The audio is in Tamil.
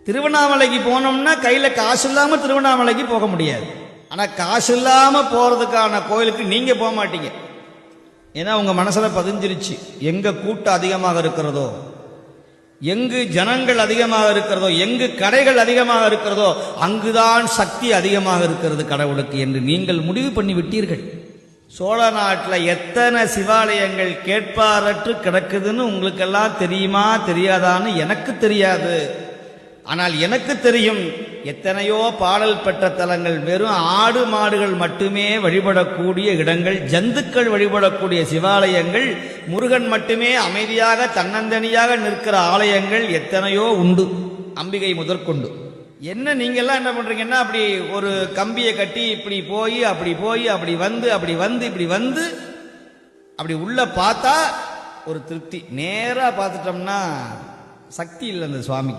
திருவண்ணாமலைக்கு போனோம்னா கையில காசு இல்லாம திருவண்ணாமலைக்கு போக முடியாது. ஆனா காசு இல்லாம போறதுக்கான கோயிலுக்கு நீங்க போக மாட்டீங்க. ஏன்னா உங்க மனசுல பதிஞ்சிருச்சு, எங்க கூட்டம் அதிகமாக இருக்கிறதோ, எங்கு ஜனங்கள் அதிகமாக இருக்கிறதோ, எங்கு கடைகள் அதிகமாக இருக்கிறதோ அங்குதான் சக்தி அதிகமாக இருக்கிறது கடவுளுக்கு என்று நீங்கள் முடிவு பண்ணி விட்டீர்கள். சோழ நாட்டில் எத்தனை சிவாலயங்கள் கேட்பாரற்று கிடக்குதுன்னு உங்களுக்கெல்லாம் தெரியுமா தெரியாதான்னு எனக்கு தெரியாது. ஆனால் எனக்கு தெரியும், எத்தனையோ பாடல் பெற்ற தலங்கள், வெறும் ஆடு மாடுகள் மட்டுமே வழிபடக்கூடிய இடங்கள், ஜந்துக்கள் வழிபடக்கூடிய சிவாலயங்கள், முருகன் மட்டுமே அமைதியாக தன்னந்தனியாக நிற்கிற ஆலயங்கள் எத்தனையோ உண்டு, அம்பிகை முதற்கொண்டு. என்ன நீங்கெல்லாம் என்ன பண்றீங்கன்னா, அப்படி ஒரு கம்பியை கட்டி இப்படி போய் அப்படி வந்து அப்படி உள்ள பார்த்தா ஒரு திருப்தி, நேரா பார்த்துட்டோம்னா சக்தி இல்லை அந்த சுவாமி.